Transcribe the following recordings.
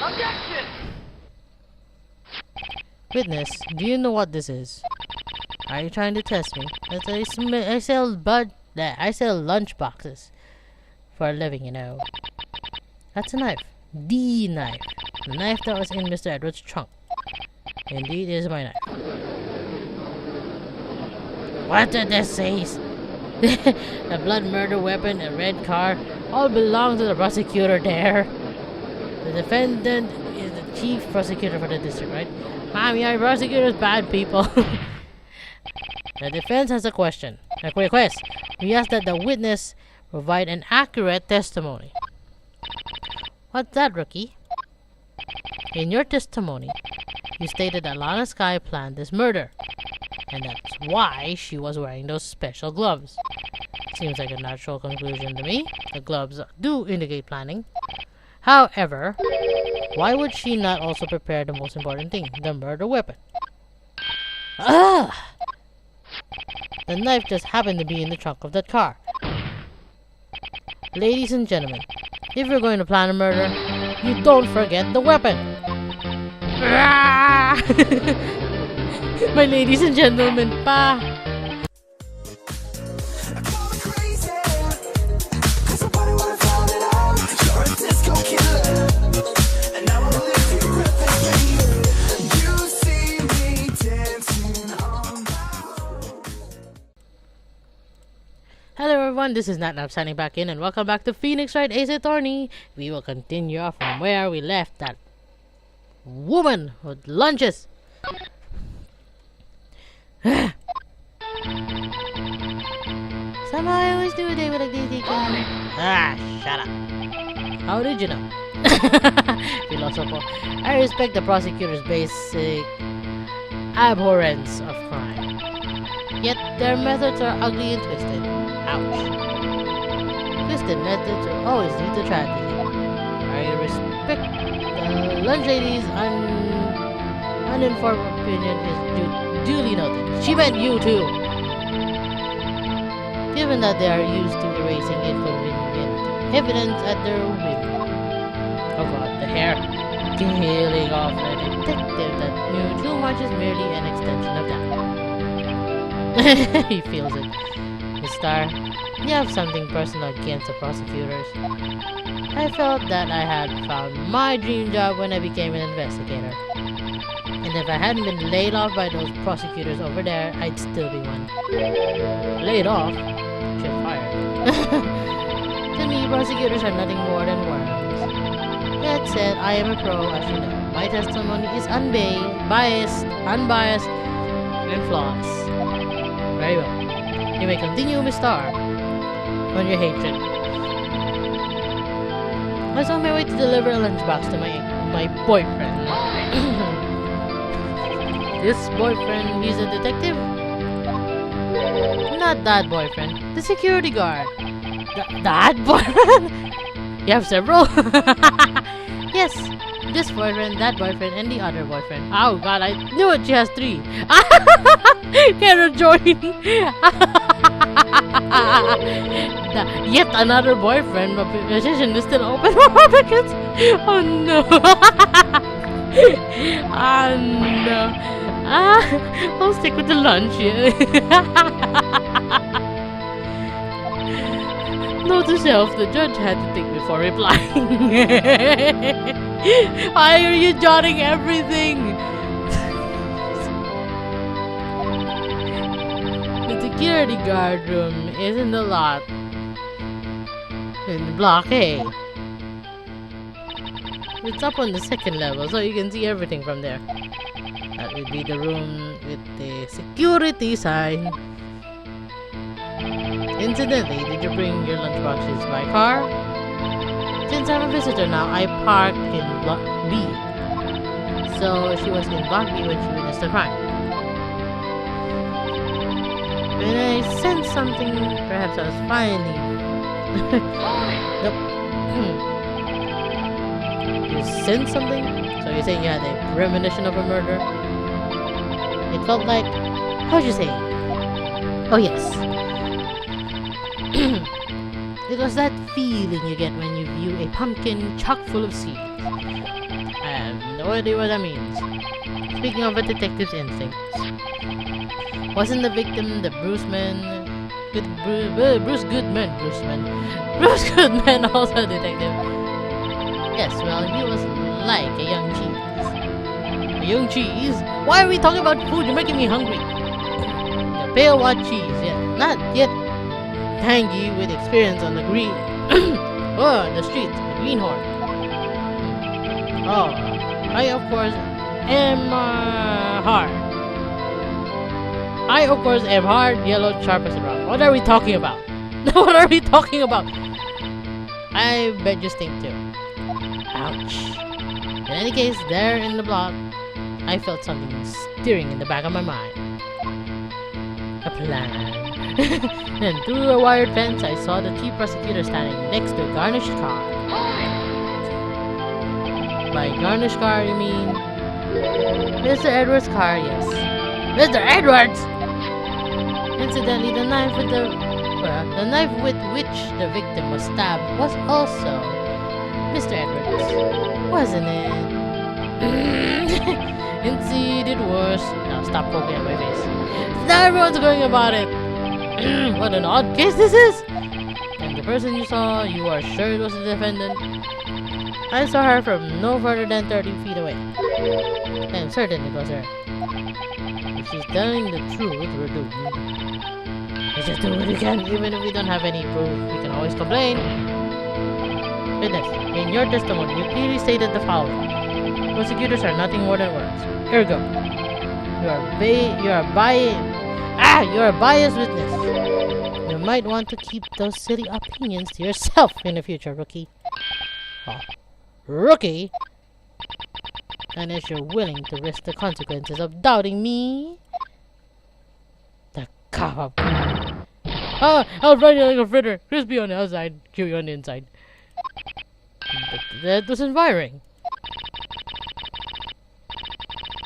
Objection! Witness, do you know what this is? Are you trying to test me? I sell lunch boxes for a living, you know. That's a knife. The knife. The knife that was in Mr. Edwards' trunk. Indeed, it is my knife. What did this say? A blood murder weapon, a red car, all belong to the prosecutor there. The defendant is the chief prosecutor for the district, right? Mommy, our prosecutors bad people. The defense has a question. A request. We ask that the witness provide an accurate testimony. What's that, rookie? In your testimony, you stated that Lana Sky planned this murder, and that's why she was wearing those special gloves. Seems like a natural conclusion to me. The gloves do indicate planning. However, why would she not also prepare the most important thing, the murder weapon? Ah! The knife just happened to be in the trunk of that car. Ladies and gentlemen, if you're going to plan a murder, you don't forget the weapon. Ah! My ladies and gentlemen, pa! Hello everyone, this is Natnarf signing back in, and welcome back to Phoenix Wright Ace Attorney. We will continue from where we left that woman with lunches. Somehow I always do a day with a DD gun. Ah, shut up. How did you know? Philosopher. I respect the prosecutor's basic abhorrence of crime. Yet their methods are ugly and twisted. Ouch. Twisted methods will always lead to tragedy. I respect the lunch lady's uninformed opinion is duly noted. She meant you too. Given that they are used to erasing inconvenient evidence at their whim. Oh god, the hair. Killing off a detective that knew too much is merely an extension of that. He feels it. Miss Star, you have something personal against the prosecutors. I felt that I had found my dream job when I became an investigator. And if I hadn't been laid off by those prosecutors over there, I'd still be one. Laid off? Shit, fired. To me, prosecutors are nothing more than worms. That said, I am a pro, as you know. My testimony is unbiased, and flawless. Very well. You may continue, Miss Star, on your hatred. I was on my way to deliver a lunchbox to my boyfriend. This boyfriend, he's a detective? Not that boyfriend. The security guard. That boyfriend? You have several? Yes. This boyfriend, that boyfriend, and the other boyfriend. Oh god, I knew it. She has 3. Can join. Yet another boyfriend. The position is still open for applicants. Oh no. Oh no. I'll stick with the lunch here. Note to self, the judge had to think before replying. Why are you jotting everything? The security guard room is in the lot in Block A. It's up on the 2nd level, so you can see everything from there. That would be the room with the security sign. Incidentally, did you bring your lunchboxes by car? Since I'm a visitor now, I parked in Block B. So she was in Block B when she witnessed the crime. When I sensed something, perhaps I was finally... You sensed something? So you're saying you had a premonition of a murder? It felt like... How'd you say? Oh yes. It was that feeling you get when you view a pumpkin chock full of seeds. I have no idea what that means. Speaking of a detective's instincts, wasn't the victim the Bruce Goodman also a detective? Yes, well, he was like a young cheese. A young cheese? Why are we talking about food? You're making me hungry. The pale white cheese, yeah, not yet tangy with experience on the green. The streets, the greenhorn. Oh, I of course am hard. I of course am hard, yellow, sharp as a rock. What are we talking about? What are we talking about? I bet you stink too. Ouch. In any case, there in the block, I felt something stirring in the back of my mind. A plan. And through a wired fence, I saw the chief prosecutor standing next to a garnished car. By garnished car, you mean Mr. Edwards' car? Yes. Mr. Edwards! Incidentally, the knife with which the victim was stabbed was also Mr. Edwards, wasn't it? Indeed, it was. Now stop poking at my face. Now everyone's going about it. What an odd case this is! And the person you saw, you are sure it was the defendant? I saw her from no further than 30 feet away. I am certain it was her. If she's telling the truth, we're doomed. Let's just do what we can, even if we don't have any proof. We can always complain. Witness, in your testimony, you clearly stated the following. Prosecutors are nothing more than words. Ergo, you are a biased witness. You might want to keep those silly opinions to yourself in the future, rookie. Oh, rookie? Unless you're willing to risk the consequences of doubting me. The cop. Oh, I was riding like a fritter. Crispy on the outside, chewy on the inside. That was inspiring.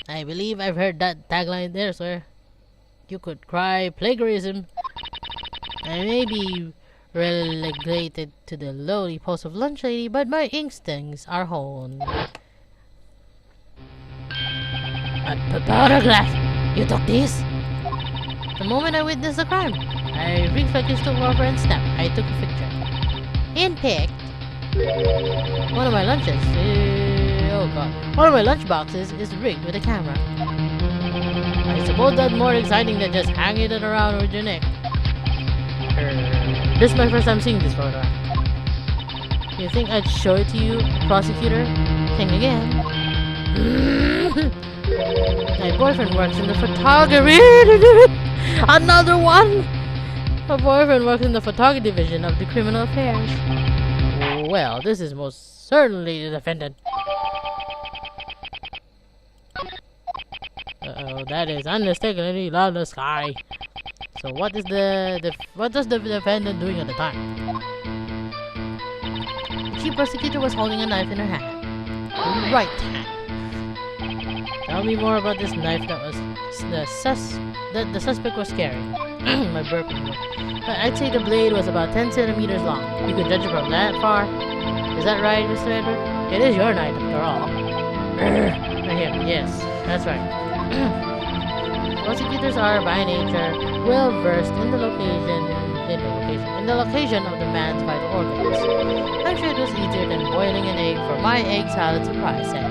I believe I've heard that tagline there, sir. You could cry plagiarism. I may be relegated to the lowly post of lunch lady, but my instincts are honed. A photograph! You took this? The moment I witnessed the crime, I reflexively took over and snapped. I took a picture. And picked one of my lunches. One of my lunch boxes is rigged with a camera. I suppose that's more exciting than just hanging it around with your neck. This is my first time seeing this photograph. You think I'd show it to you, prosecutor? Think again. My boyfriend works in the photography. Another one. My boyfriend works in the photography division of the criminal affairs. Well, this is most certainly the defendant. Uh-oh, that is unmistakably loud in the sky. So what is what was the defendant doing at the time? The chief prosecutor was holding a knife in her hand. Right hand. Tell me more about this knife that was the suspect was carrying. My burping. I'd say the blade was about 10 centimeters long. You could judge it from that far. Is that right, Mr. Edward? It is your knife, after all. Right here. Yes, that's right. Prosecutors are, by nature, well versed in the location of the man's vital organs. I'm sure it was easier than boiling an egg for my egg salad surprise set.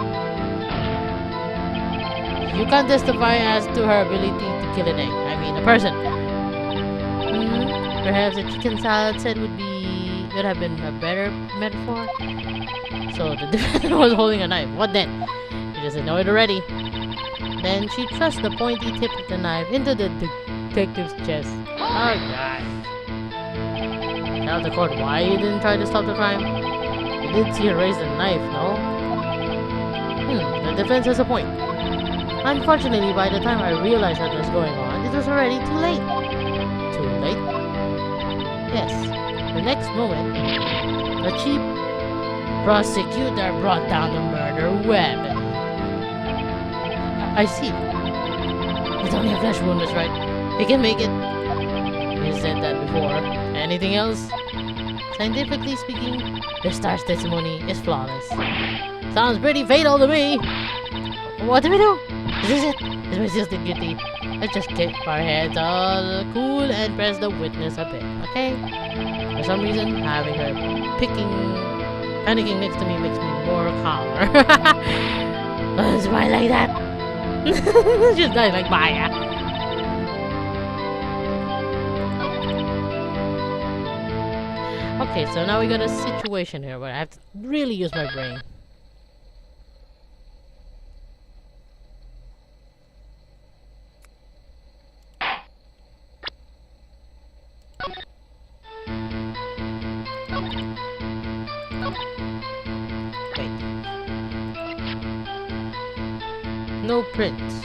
You can't testify as to her ability to kill an egg. I mean, a person. Perhaps a chicken salad set would have been a better metaphor. So the defendant was holding a knife. What then? She doesn't know it already. Then she thrust the pointy tip of the knife into the detective's chest. Oh God. Tell the court why you didn't try to stop the crime. You did see her raise the knife, no? The defense has a point. Unfortunately, by the time I realized what was going on, it was already too late. Too late? Yes. The next moment, the chief prosecutor brought down the murder weapon. I see. It's only a flesh wound, that's right. He can make it. You said that before. Anything else? Scientifically speaking, the star's testimony is flawless. Sounds pretty fatal to me. What do we do? Is this it? Is my sister guilty? Let's just keep our heads all cool and press the witness a bit, okay? For some reason, having her panicking next to me makes me more calmer. Don't smile like that. She's not like Maya. Okay, so now we got a situation here where I have to really use my brain. Wait. No prints.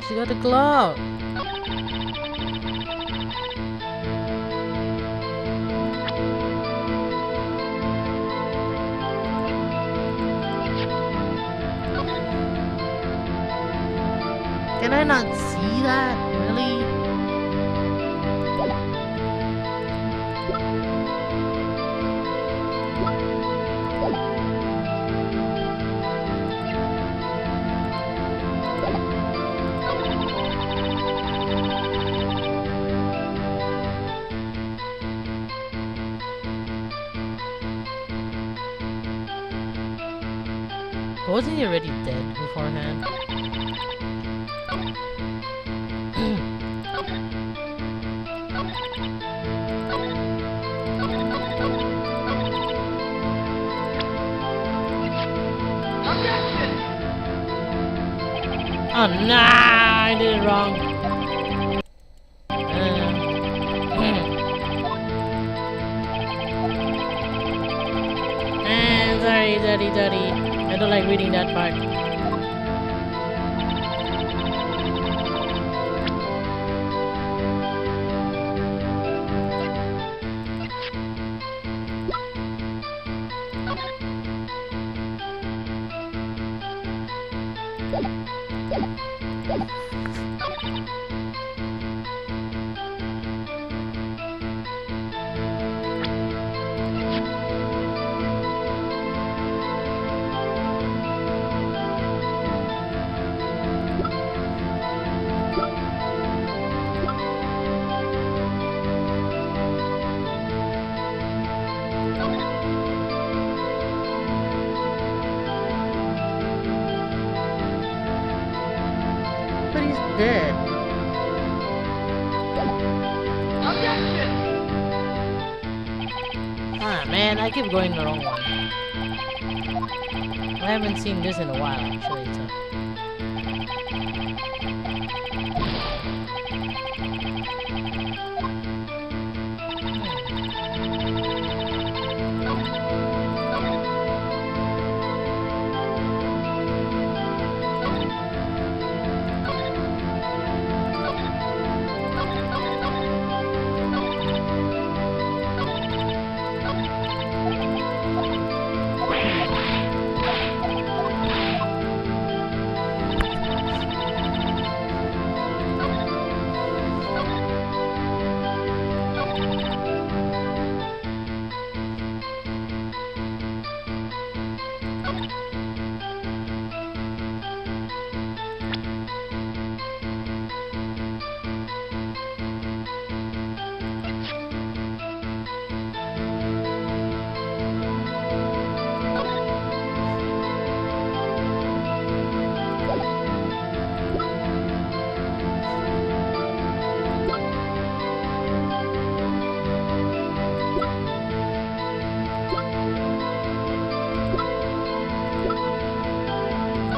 She got a glove. Can I not see that? Really? Wasn't he already dead beforehand? Oh no, I did it wrong. Sorry. I don't like reading that part. Dead. Ah man, I keep going the wrong one. I haven't seen this in a while actually, so.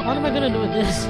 What am I gonna do with this?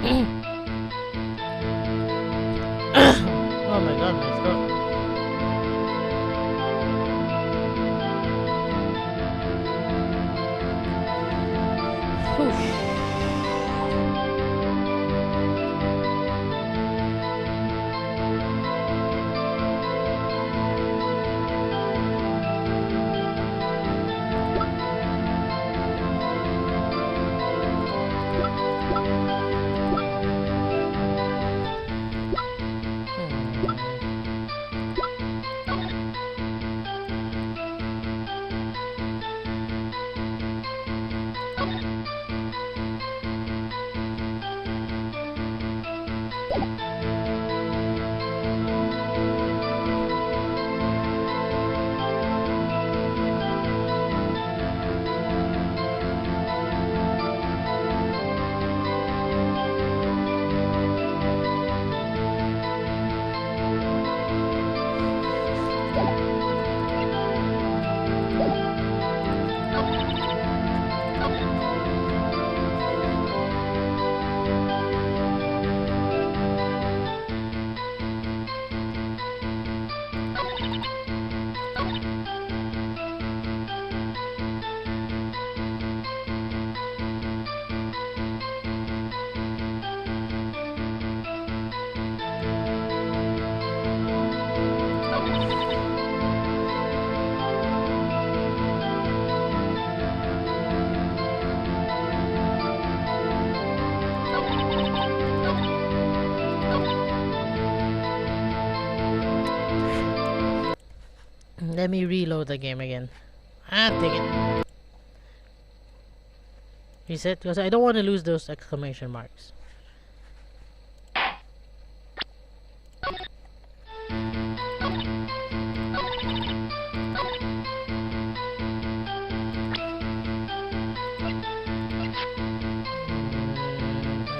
Oh my god, my throat. Whoosh. Let me reload the game again. Take it. Reset, because I don't want to lose those exclamation marks.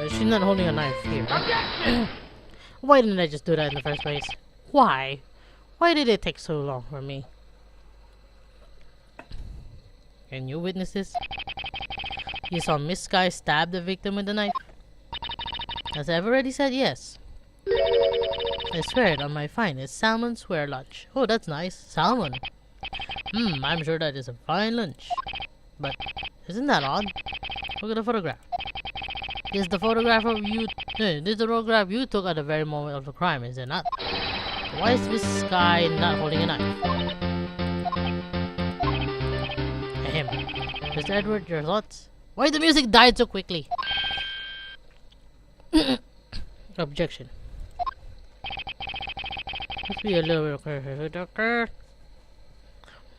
She's not holding a knife here. Why didn't I just do that in the first place? Why? Why did it take so long for me? Can you witness this? You saw Miss Sky stab the victim with the knife? As I've already said, yes. I swear it on my finest salmon swear lunch. Oh, that's nice. Salmon. I'm sure that is a fine lunch. But isn't that odd? Look at the photograph. This is the photograph of you. This is the photograph you took at the very moment of the crime, is it not? Why is Miss Sky not holding a knife? Ahem. Mr. Edward, your thoughts? Why the music died so quickly? Objection. Let's be a little careful, Doctor.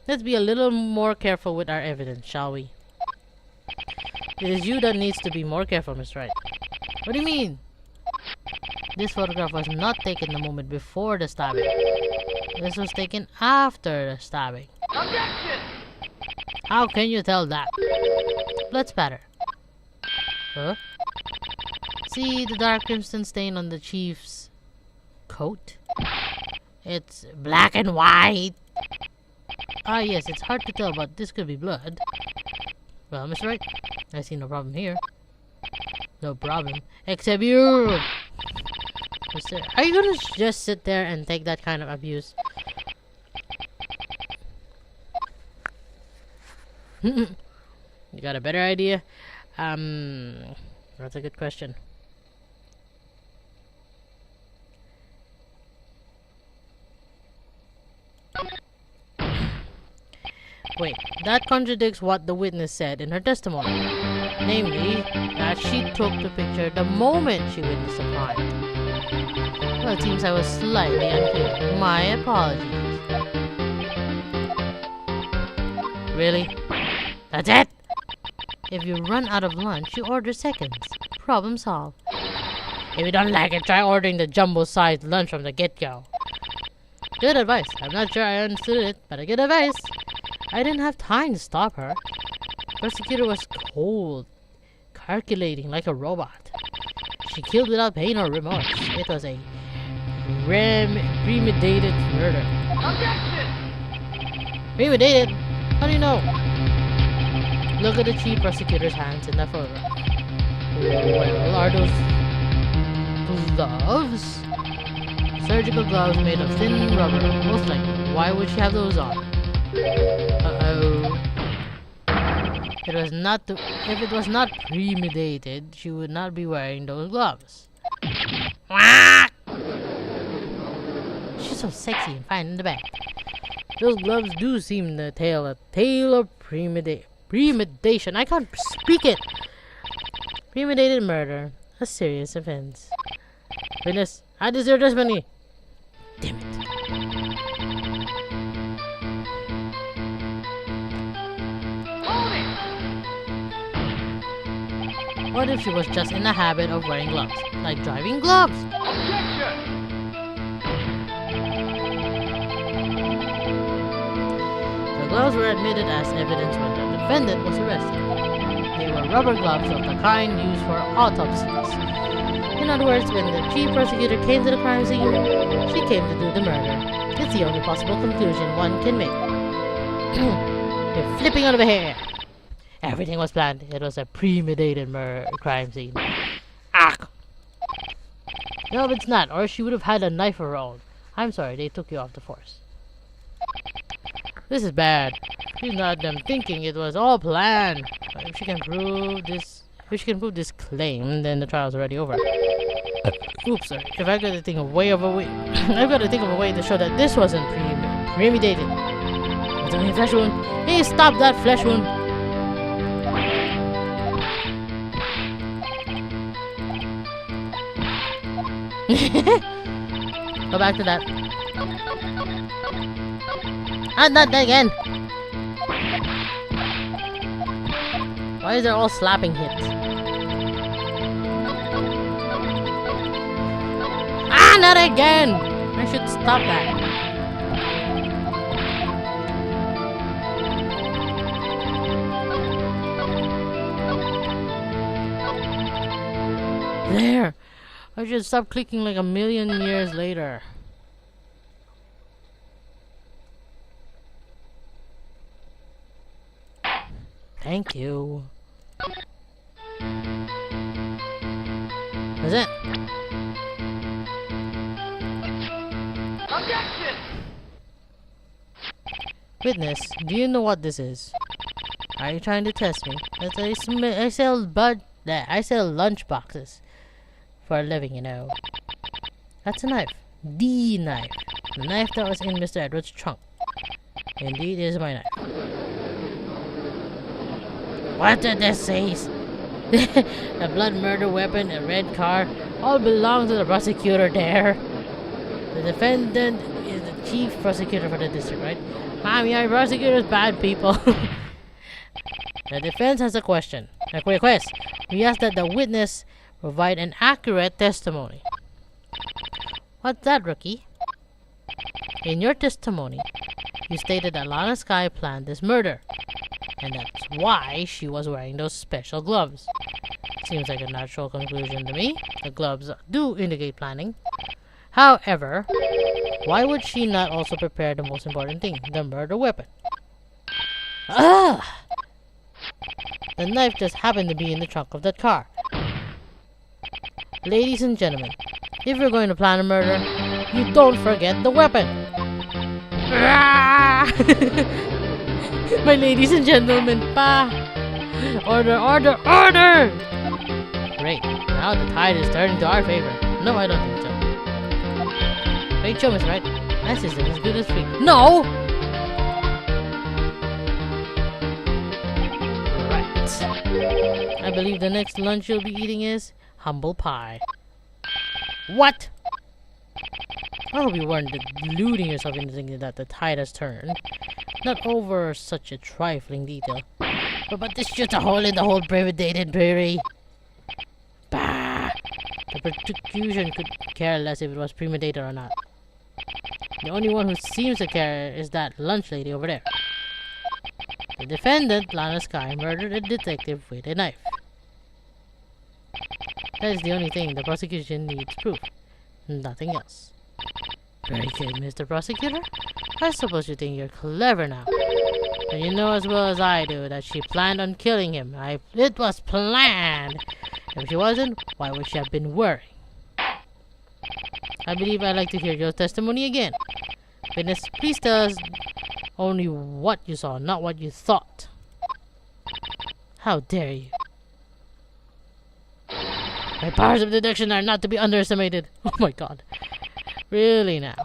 Let's be a little more careful with our evidence, shall we? It is you that needs to be more careful, Miss Wright. What do you mean? This photograph was not taken the moment before the stabbing. This was taken after the stabbing. Objection! How can you tell that? Blood spatter. Huh? See the dark crimson stain on the chief's coat? It's black and white. Ah yes, it's hard to tell, but this could be blood. Well, Mr. Wright, I see no problem here. No problem. Except you! Are you gonna just sit there and take that kind of abuse? You got a better idea? That's a good question. Wait, that contradicts what the witness said in her testimony. Namely, that she took the picture the moment she witnessed the crime. Well, it seems I was slightly unclear. My apologies. Really? That's it? If you run out of lunch, you order seconds. Problem solved. If you don't like it, try ordering the jumbo-sized lunch from the get-go. Good advice. I'm not sure I understood it, but a good advice. I didn't have time to stop her. The prosecutor was cold, calculating like a robot. She killed without pain or remorse. It was a premeditated murder. Objection! Premeditated? How do you know? Look at the chief prosecutor's hands in that photograph. Well, are those gloves? Surgical gloves made of thin rubber. Most likely. Why would she have those on? Uh-oh. If it was not premeditated, she would not be wearing those gloves. She's so sexy and fine in the back. Those gloves do seem to tell a tale of premeditation. I can't speak it. Premeditated murder. A serious offense. Witness, I deserve this money. Damn it. What if she was just in the habit of wearing gloves? Like driving gloves? The gloves were admitted as evidence when the defendant was arrested. They were rubber gloves of the kind used for autopsies. In other words, when the chief prosecutor came to the crime scene, she came to do the murder. It's the only possible conclusion one can make. You're flipping out of a hair. Everything was planned. It was a premeditated crime scene. Ah! No, it's not, or she would have had a knife of her own. I'm sorry, they took you off the force. This is bad. She's not them thinking it was all planned. If she can prove this claim, then the trial's already over. Oops, sorry. If I gotta think of I've got to think of a way to show that this wasn't premeditated. It's only a flesh wound. Hey, stop that flesh wound! Go back to that. Ah, not that again! Why is there all slapping hits? Ah, not again! I should stop that. There! I should stop clicking like a million years later. Thank you. That's it. Objection! Witness, do you know what this is? Are you trying to test me? I sell lunch boxes for a living, you know. That's a knife. The knife. The knife that was in Mr. Edwards' trunk. Indeed, it is my knife. What did this say? A blood murder weapon, a red car, all belong to the prosecutor there. The defendant is the chief prosecutor for the district, right? Mommy, our prosecutors bad people. The defense has a request. We ask that the witness provide an accurate testimony. What's that, rookie? In your testimony, you stated that Lana Skye planned this murder, and that's why she was wearing those special gloves. Seems like a natural conclusion to me. The gloves do indicate planning. However, why would she not also prepare the most important thing, the murder weapon? Ah! The knife just happened to be in the trunk of that car. Ladies and gentlemen, if you're going to plan a murder, you don't forget the weapon. Ah! My ladies and gentlemen, pa! Order, order, order! Great, now the tide is turning to our favor. No, I don't think so. Great show, Miss Wright. My system is good as free. No! Right. I believe the next lunch you'll be eating is humble pie. What? I hope you weren't deluding yourself into thinking that the tide has turned. Not over such a trifling detail. But this is just a hole in the whole premeditated prairie. Bah! The prosecution could care less if it was premeditated or not. The only one who seems to care is that lunch lady over there. The defendant, Lana Skye, murdered a detective with a knife. That is the only thing the prosecution needs proof. Nothing else. Very good, Mr. Prosecutor. I suppose you think you're clever now. But you know as well as I do that she planned on killing him. It was planned! If she wasn't, why would she have been worrying? I believe I'd like to hear your testimony again. Witness, please tell us only what you saw, not what you thought. How dare you? My powers of deduction are not to be underestimated. Oh my god. Really now?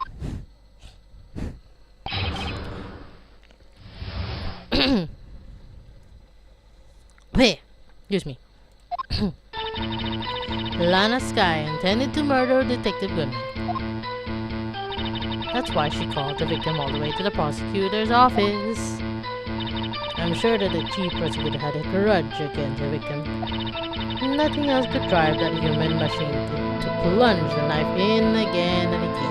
Hey, excuse me. Lana Sky intended to murder Detective Goodman. That's why she called the victim all the way to the prosecutor's office. I'm sure that the chief prosecutor had a grudge against the victim. Nothing else could drive that human machine to plunge the knife in again and again.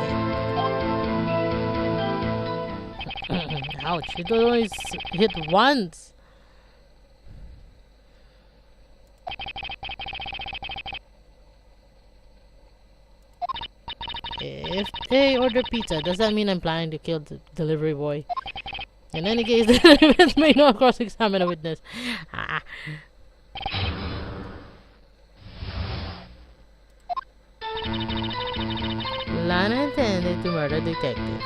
Ouch, it only hit once. If they order pizza, does that mean I'm planning to kill the delivery boy? In any case, the defense may not cross-examine a witness. Ah. Lana intended to murder detective.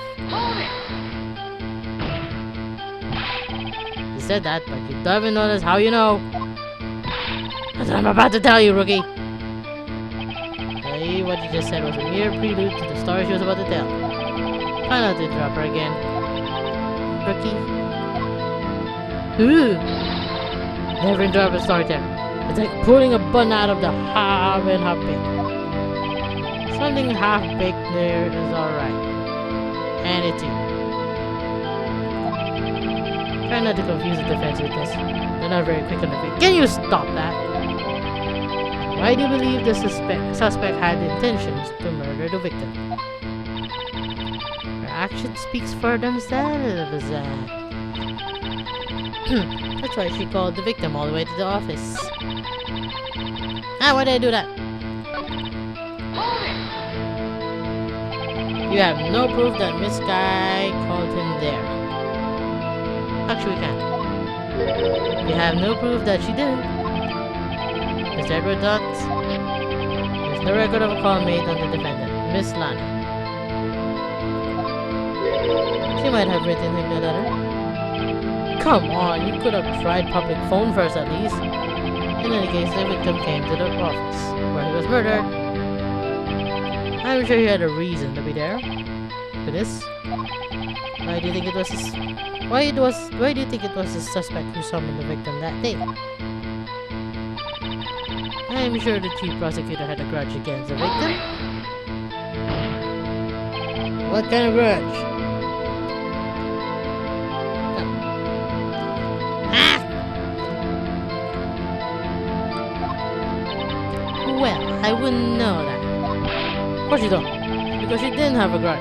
You said that, but you don't even notice how you know. That's what I'm about to tell you, rookie. Hey, what you just said was a mere prelude to the story she was about to tell. Try not to interrupt her again. Rookie. Ooh. Never interrupt a storyteller. It's like pulling a bun out of the half-baked. Something half-baked there is alright. And it's you. Try not to confuse the defense with this. They're not very quick on the feet. Can you stop that? Why do you believe the suspect had intentions to murder the victim? Her action speaks for themselves. That's why she called the victim all the way to the office. Why did I do that? You have no proof that Miss Guy called him there. Actually, we can. You have no proof that she didn't. Mr. Edward Dot, there's no record of a call made on the defendant, Miss Lana. She might have written him the letter. Come on, you could have tried public phone first at least. In any case, the victim came to the office, where he was murdered. I'm sure he had a reason to be there. For this? Why do you think it was the suspect who summoned the victim that day? I'm sure the chief prosecutor had a grudge against the victim. What kind of grudge? Well, I wouldn't know that. Of course you don't, because you didn't have a grudge.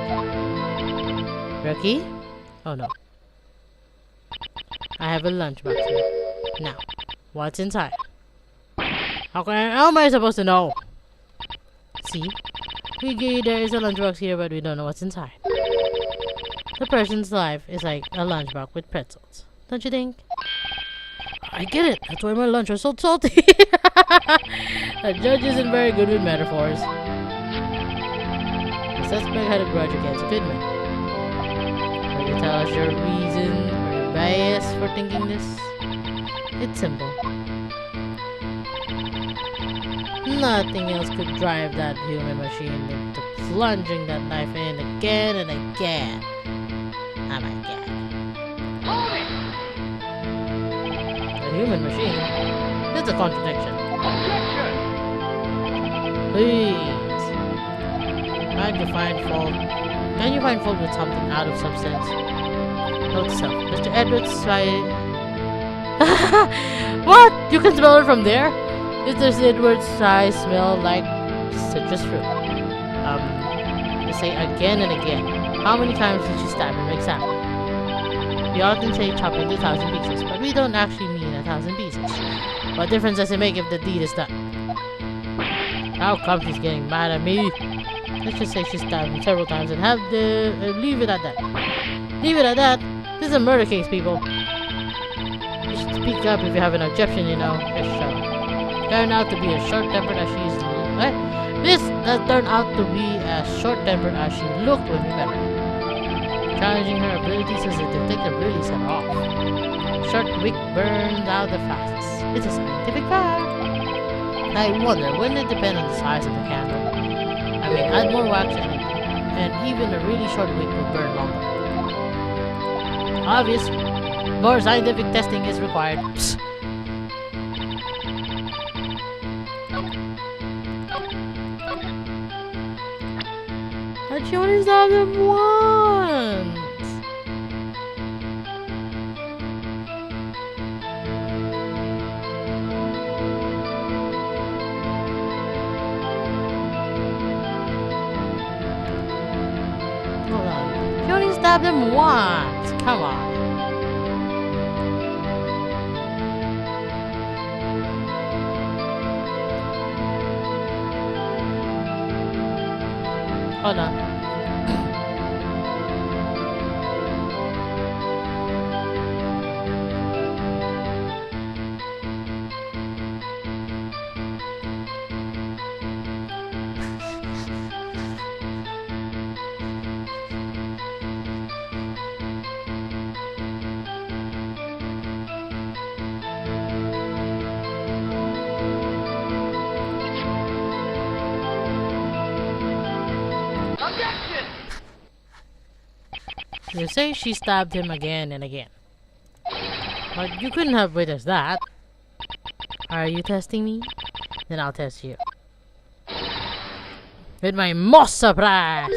Rookie? Oh no. I have a lunchbox here. Now, what's inside? How am I supposed to know? See? We agree there is a lunchbox here, but we don't know what's inside. The person's life is like a lunchbox with pretzels. Don't you think? I get it. That's why my lunch was so salty. The judge isn't very good with metaphors. The suspect had a grudge against Goodman. Will you tell us your reason or your bias for thinking this? It's simple. Nothing else could drive that human machine into plunging that knife in again and again. Oh my god. A human machine? That's a contradiction. Please. Can you find fault with something out of substance? Note to self. Mr. Edwards, What? You can smell it from there? Mr. Edwards' eyes smell like citrus fruit. You say again and again. How many times did you stab him exactly? We often say chop into 1,000 pieces, but we don't actually mean 1,000 pieces. What difference does it make if the deed is done? How come she's getting mad at me? Let's just say she stabbed him several times and have the leave it at that. Leave it at that. This is a murder case, people. You should speak up if you have an objection, you know. Just shut up. Turned out to be a short-tempered as she is. This has turned out to be as short-tempered as she looked when we met her. Challenging her abilities as a detective really set her off. Short wick burns out the fastest. It's a scientific fact. I wonder, wouldn't it depend on the size of the candle? I mean, add more wax and even a really short wick will burn longer. Obvious. More scientific testing is required. Psst. But she only saw them once. Hold on. She only stabbed him once. Come on. Hold on. You say she stabbed him again and again. But you couldn't have witnessed that. Are you testing me? Then I'll test you. With my moss surprise!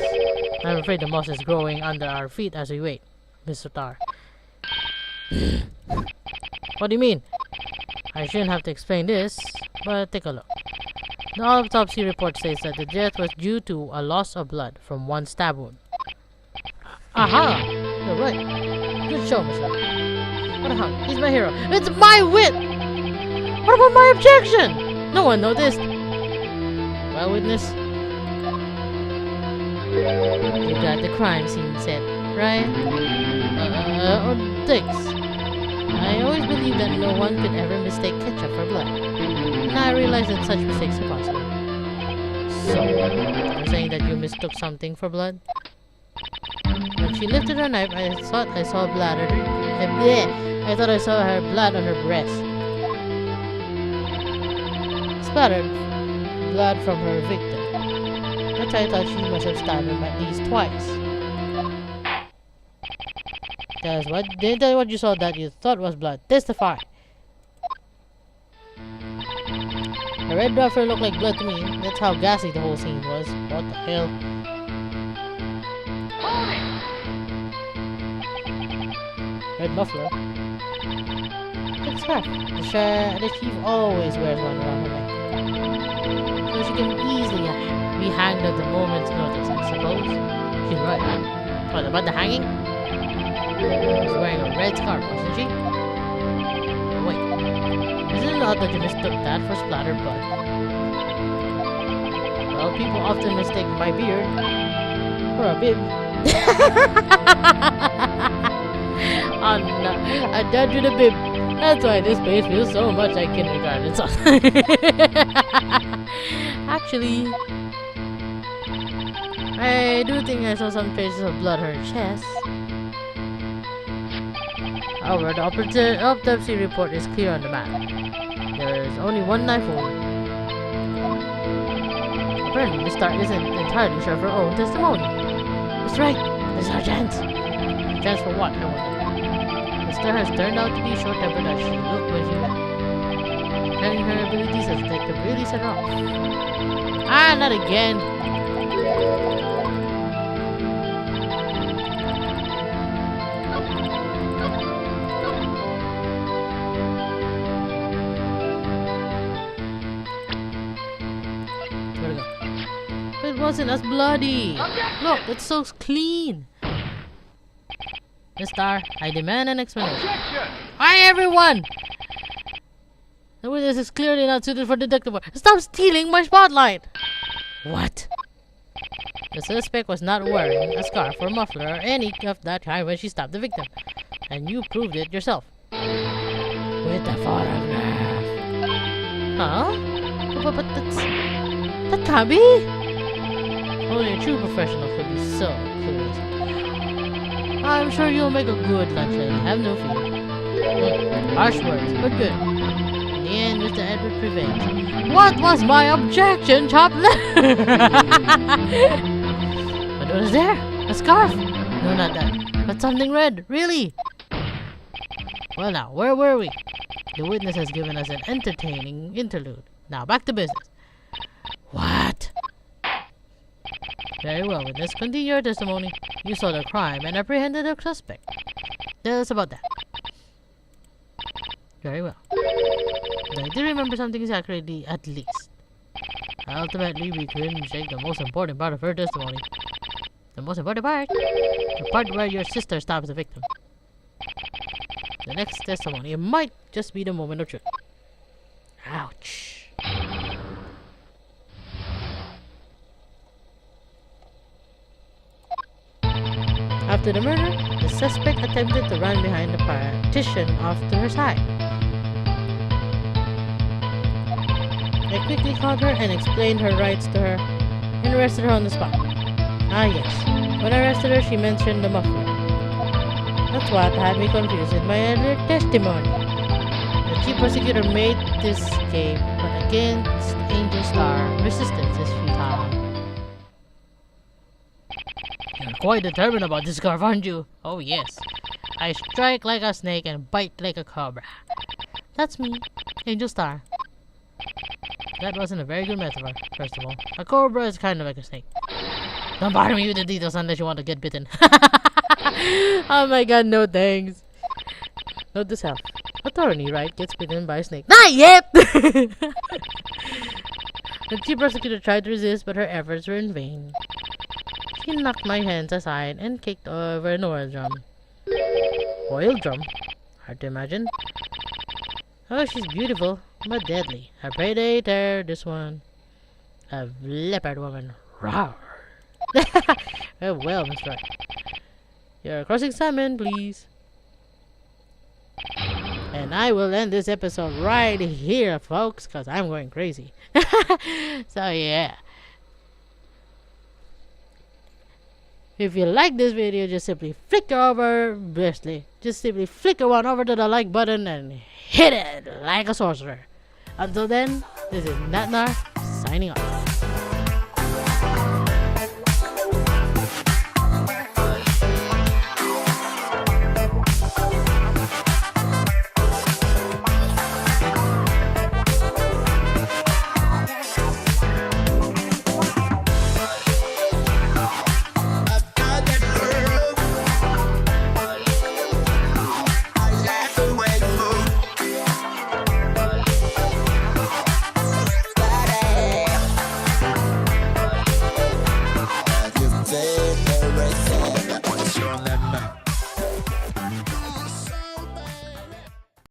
I'm afraid the moss is growing under our feet as we wait, Mr. Tar. What do you mean? I shouldn't have to explain this, but take a look. The autopsy report says that the death was due to a loss of blood from one stab wound. Aha! You're right. Good show, Mr. What a hunk. He's my hero. It's my wit! What about my objection? No one noticed. Well, witness. You got the crime scene set, right? Or thanks. I always believed that no one could ever mistake ketchup for blood. Now I realize that such mistakes are possible. So, you're saying that you mistook something for blood? When she lifted her knife, I thought I saw blood on her. I thought I saw her blood on her breast. Splattered blood from her victim. That's why I thought she must have stabbed him at least twice. That's what? Didn't tell you what you saw that you thought was blood. Testify. The red muffler looked like blood to me. That's how ghastly the whole scene was. What the hell? Red muffler? It's her. The chief always wears one around her neck. So she can easily be hanged at the moment's notice, I suppose. She's right. What, about the hanging? She's wearing a red scarf, wasn't she? Wait. Isn't it odd that you mistook that for splattered blood? Well, people often mistake my beard for a bib. Oh no, I dodged with a bib. That's why this place feels so much like kindergarten. Actually, I do think I saw some traces of blood on her chest. However, the autopsy report is clear on the matter. There is only one knife wound. Apparently, Miss Starr isn't entirely sure of her own testimony. That's right, there's our chance. Chance for what, I wonder? Miss Starr has turned out to be short-tempered as she looked when she met. Telling her abilities as detective really set her off. Ah, not again! It wasn't as bloody. Look, it's so clean. Miss Starr, I demand an explanation. Hi, everyone! The witness is clearly not suited for detective work. Stop stealing my spotlight! What? The suspect was not wearing a scarf or muffler or any of that kind when she stabbed the victim. And you proved it yourself. With the photograph. Huh? But that's... That can't be! Only a true professional could be so clueless. I'm sure you'll make a good lunch lady, have no fear. Harsh words, but good. In the end, Mr. Edward prevailed. What was my objection, chopped liver? But what is there? A scarf? No, not that. But something red, really? Well now, where were we? The witness has given us an entertaining interlude. Now back to business. What? Very well, witness. Continue your testimony. You saw the crime and apprehended the suspect. Tell us about that. Very well. I do remember some things accurately, at least. Ultimately, we couldn't shake the most important part of her testimony. The most important part? The part where your sister stabs the victim. The next testimony, it might just be the moment of truth. Ouch. After the murder, the suspect attempted to run behind the partition off to her side. I quickly caught her and explained her rights to her and arrested her on the spot. Ah yes, when I arrested her, she mentioned the muffler. That's what had me confused in my earlier testimony. The chief prosecutor made this escape, but against Angel Star, resistance is futile. You're quite determined about this scarf, aren't you? Oh yes. I strike like a snake and bite like a cobra. That's me, Angel Star. That wasn't a very good metaphor, first of all. A cobra is kind of like a snake. Don't bother me with the details unless you want to get bitten. Oh my god, no thanks. Note this self. Attorney Wright gets bitten by a snake. Not yet! The chief prosecutor tried to resist, but her efforts were in vain. She knocked my hands aside and kicked over an oil drum. Oil drum? Hard to imagine. Oh, she's beautiful, but deadly. A predator, this one. A leopard woman. Rawr. Oh, well, Mr. Wright. You're cross-examined, please. And I will end this episode right here, folks, because I'm going crazy. So, yeah. If you like this video, just simply flicker over, just simply flicker one over to the like button and hit it like a sorcerer. Until then, this is Natnarf signing off.